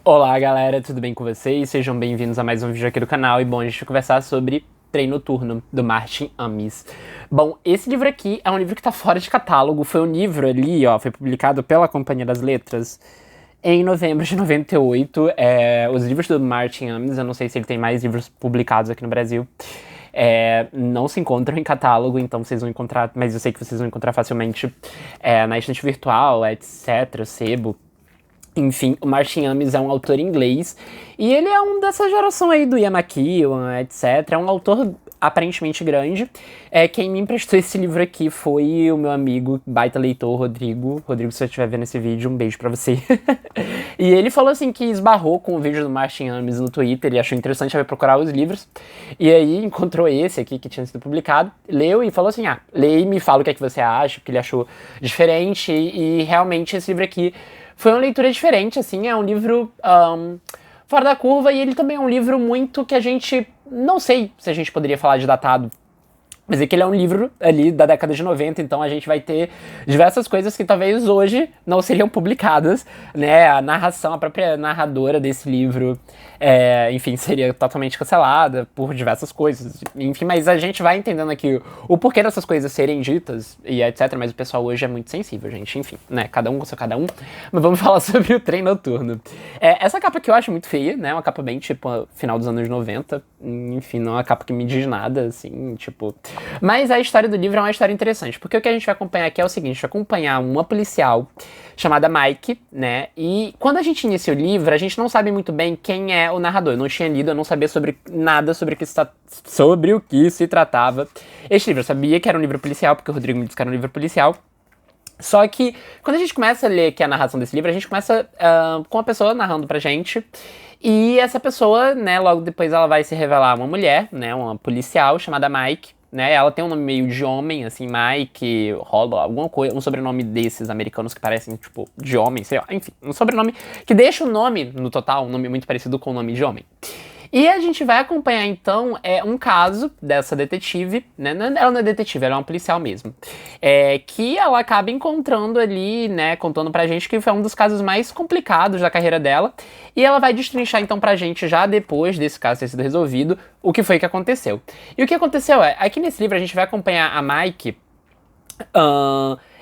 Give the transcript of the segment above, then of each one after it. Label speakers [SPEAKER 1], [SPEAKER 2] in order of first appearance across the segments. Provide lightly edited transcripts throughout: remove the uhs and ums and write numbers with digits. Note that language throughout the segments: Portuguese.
[SPEAKER 1] Olá galera, tudo bem com vocês? Sejam bem-vindos a mais um vídeo aqui do canal e bom, a gente vai conversar sobre Trem Noturno, do Martin Amis. Bom, esse livro aqui é um livro que tá fora de catálogo, foi um livro ali, ó, foi publicado pela Companhia das Letras em novembro de 98. Os livros do Martin Amis, eu não sei se ele tem mais livros publicados aqui no Brasil, não se encontram em catálogo, então vocês vão encontrar, mas eu sei que vocês vão encontrar facilmente na estante virtual, etc, sebo. Enfim, o Martin Amis é um autor inglês e ele é um dessa geração aí do Ian McEwan, etc. É um autor aparentemente grande. Quem me emprestou esse livro aqui foi o meu amigo, baita leitor, Rodrigo. Rodrigo, se você estiver vendo esse vídeo, um beijo pra você. E ele falou assim que esbarrou com o vídeo do Martin Amis no Twitter e achou interessante, vai procurar os livros. E aí encontrou esse aqui que tinha sido publicado, leu e falou assim, lê e me fala o que é que você acha, porque ele achou diferente e realmente esse livro aqui foi uma leitura diferente, assim, é um livro fora da curva e ele também é um livro muito que a gente, não sei se a gente poderia falar de datado, mas é que ele é um livro ali da década de 90, então a gente vai ter diversas coisas que talvez hoje não seriam publicadas, né? A narração, a própria narradora desse livro, enfim, seria totalmente cancelada por diversas coisas. Enfim, mas a gente vai entendendo aqui o porquê dessas coisas serem ditas e etc. Mas o pessoal hoje é muito sensível, gente. Enfim, né? Cada um com seu cada um. Mas vamos falar sobre o Trem Noturno. Essa capa que eu acho muito feia, né? Uma capa bem, tipo, final dos anos 90. Enfim, não é uma capa que me diz nada, assim, tipo... Mas a história do livro é uma história interessante, porque o que a gente vai acompanhar aqui é o seguinte, a gente vai acompanhar uma policial chamada Mike, né, e quando a gente inicia o livro, a gente não sabe muito bem quem é o narrador, eu não tinha lido, eu não sabia nada sobre o que se tratava este livro, eu sabia que era um livro policial, porque o Rodrigo me disse que era um livro policial. Só que, quando a gente começa a ler aqui a narração desse livro, a gente começa com uma pessoa narrando pra gente. E essa pessoa, né, logo depois ela vai se revelar uma mulher, né, uma policial chamada Mike, né, ela tem um nome meio de homem, assim, Mike, Hollow, alguma coisa, um sobrenome desses americanos que parecem, tipo, de homem, sei lá, enfim, um sobrenome que deixa o nome, no total, um nome muito parecido com o nome de homem. E a gente vai acompanhar, então, um caso dessa detetive, né? Ela não é detetive, ela é uma policial mesmo. Que ela acaba encontrando ali, né? Contando pra gente que foi um dos casos mais complicados da carreira dela. E ela vai destrinchar, então, pra gente, já depois desse caso ter sido resolvido, o que foi que aconteceu. E o que aconteceu aqui nesse livro a gente vai acompanhar a Mike...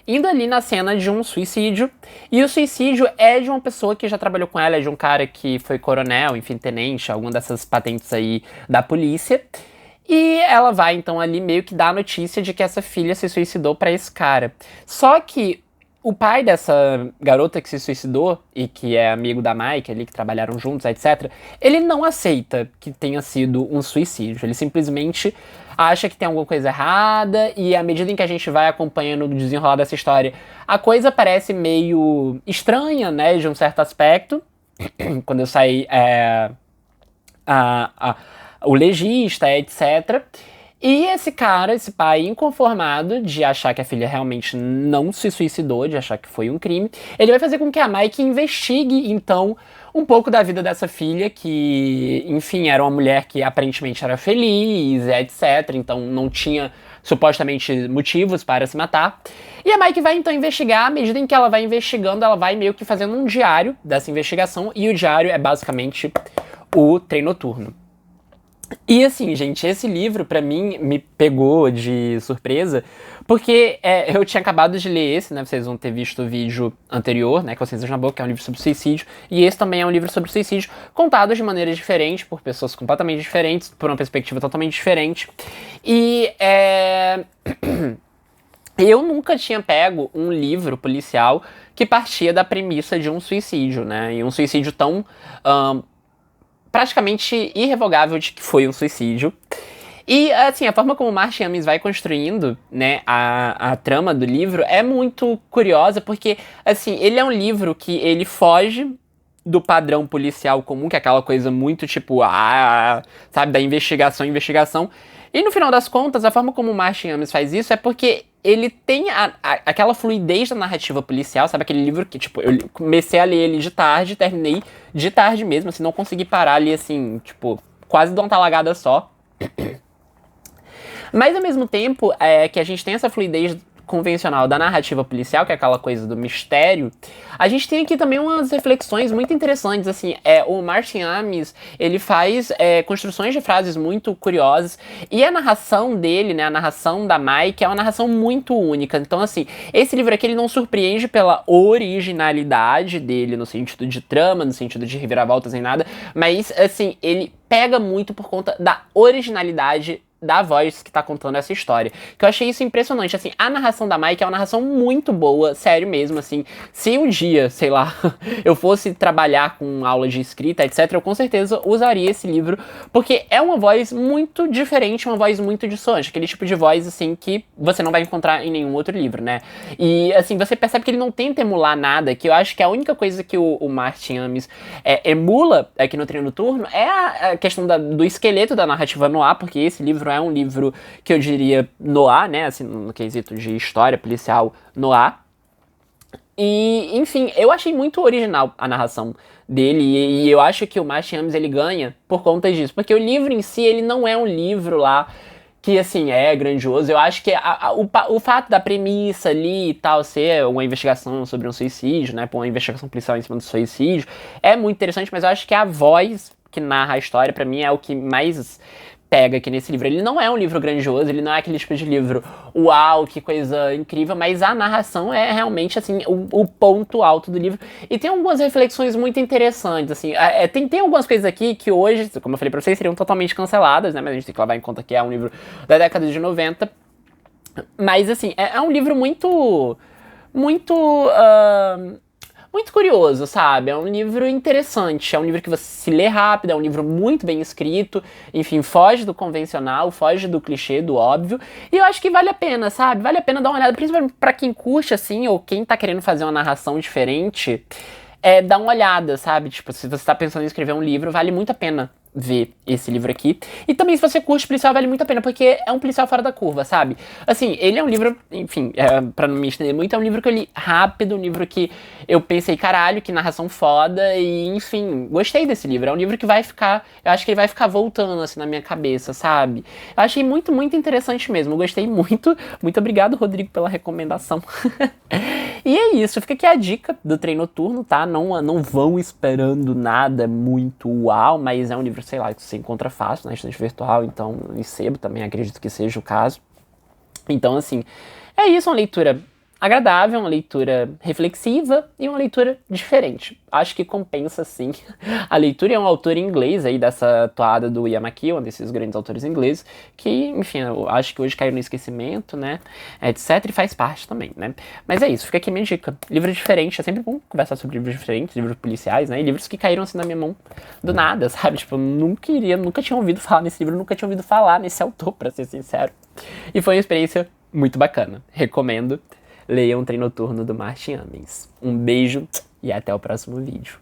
[SPEAKER 1] indo ali na cena de um suicídio, e o suicídio é de uma pessoa que já trabalhou com ela, é de um cara que foi coronel, enfim, tenente, alguma dessas patentes aí da polícia, e ela vai então ali meio que dar a notícia de que essa filha se suicidou pra esse cara. Só que o pai dessa garota que se suicidou, e que é amigo da Mike ali, que trabalharam juntos, etc., ele não aceita que tenha sido um suicídio, ele simplesmente acha que tem alguma coisa errada, e à medida em que a gente vai acompanhando o desenrolar dessa história, a coisa parece meio estranha, né, de um certo aspecto. Quando eu saí, o legista, etc. E esse cara, esse pai inconformado de achar que a filha realmente não se suicidou, de achar que foi um crime, ele vai fazer com que a Mike investigue, então, um pouco da vida dessa filha, que, enfim, era uma mulher que aparentemente era feliz, etc. Então não tinha, supostamente, motivos para se matar. E a Mike vai, então, investigar. À medida em que ela vai investigando, ela vai meio que fazendo um diário dessa investigação, e o diário é basicamente o Trem Noturno. E assim, gente, esse livro pra mim me pegou de surpresa, porque eu tinha acabado de ler esse, né, vocês vão ter visto o vídeo anterior, né, Consciência na Boca, que é um livro sobre suicídio, e esse também é um livro sobre suicídio, contado de maneira diferente, por pessoas completamente diferentes, por uma perspectiva totalmente diferente, e eu nunca tinha pego um livro policial que partia da premissa de um suicídio, né, e um suicídio tão... praticamente irrevogável de que foi um suicídio. E, assim, a forma como o Martin Amis vai construindo, né, a trama do livro é muito curiosa, porque, assim, ele é um livro que ele foge do padrão policial comum, que é aquela coisa muito, tipo, sabe, da investigação. E, no final das contas, a forma como o Martin Amis faz isso é porque ele tem aquela fluidez da narrativa policial, sabe? Aquele livro que, tipo, eu comecei a ler ele de tarde, terminei de tarde mesmo, assim, não consegui parar ali, assim, tipo, quase de uma talagada só. Mas, ao mesmo tempo, que a gente tem essa fluidez convencional da narrativa policial, que é aquela coisa do mistério, a gente tem aqui também umas reflexões muito interessantes, assim, o Martin Amis, ele faz construções de frases muito curiosas, e a narração dele, né, a narração da Mike, é uma narração muito única. Então, assim, esse livro aqui, ele não surpreende pela originalidade dele, no sentido de trama, no sentido de reviravoltas nem nada, mas, assim, ele pega muito por conta da originalidade da voz que tá contando essa história. Que eu achei isso impressionante, assim, a narração da Mike é uma narração muito boa, sério mesmo, assim, se um dia, sei lá, eu fosse trabalhar com aula de escrita, etc, eu com certeza usaria esse livro, porque é uma voz muito diferente, uma voz muito dissonante, aquele tipo de voz, assim, que você não vai encontrar em nenhum outro livro, né? E, assim, você percebe que ele não tenta emular nada, que eu acho que a única coisa que o Martin Amis emula aqui no Treino Noturno é a questão do esqueleto da narrativa noir, porque esse livro é um livro que eu diria noir, né, assim, no quesito de história policial noir. E, enfim, eu achei muito original a narração dele, e eu acho que o Martin Amis, ele ganha por conta disso, porque o livro em si, ele não é um livro lá que, assim, é grandioso. Eu acho que o fato da premissa ali e tal ser uma investigação sobre um suicídio, né, uma investigação policial em cima do suicídio, é muito interessante, mas eu acho que a voz que narra a história, pra mim, é o que mais pega aqui nesse livro. Ele não é um livro grandioso, ele não é aquele tipo de livro, uau, que coisa incrível, mas a narração é realmente, assim, o ponto alto do livro. E tem algumas reflexões muito interessantes, assim, tem algumas coisas aqui que hoje, como eu falei pra vocês, seriam totalmente canceladas, né, mas a gente tem que levar em conta que é um livro da década de 90. Mas, assim, é um livro muito muito curioso, sabe? É um livro interessante, é um livro que você se lê rápido, é um livro muito bem escrito, enfim, foge do convencional, foge do clichê, do óbvio, e eu acho que vale a pena, sabe? Vale a pena dar uma olhada, principalmente pra quem curte, assim, ou quem tá querendo fazer uma narração diferente, dar uma olhada, sabe? Tipo, se você tá pensando em escrever um livro, vale muito a pena ver esse livro aqui. E também, se você curte policial, vale muito a pena, porque é um policial fora da curva, sabe? Assim, ele é um livro, enfim, pra não me estender muito, é um livro que eu li rápido, um livro que eu pensei, caralho, que narração foda, e enfim, gostei desse livro. É um livro que vai ficar, eu acho que ele vai ficar voltando, assim, na minha cabeça, sabe? Eu achei muito, muito interessante mesmo, gostei muito. Muito obrigado, Rodrigo, pela recomendação. E é isso, fica aqui a dica do Treino Noturno, tá? Não vão esperando nada muito uau, mas é um livro, sei lá, que você encontra fácil na estante virtual, então, e sebo também, acredito que seja o caso. Então, assim, é isso, uma leitura agradável, uma leitura reflexiva e uma leitura diferente. Acho que compensa, sim, a leitura. É um autor inglês aí dessa toada do Ian McEwan, desses grandes autores ingleses, que, enfim, eu acho que hoje caiu no esquecimento, né, etc, e faz parte também, né. Mas é isso, fica aqui a minha dica. Livro diferente, é sempre bom conversar sobre livros diferentes, livros policiais, né, e livros que caíram assim na minha mão do nada, sabe, tipo, eu nunca tinha ouvido falar nesse livro, nunca tinha ouvido falar nesse autor, pra ser sincero. E foi uma experiência muito bacana, recomendo. Leiam Treino Noturno do Martin Amis. Um beijo e até o próximo vídeo.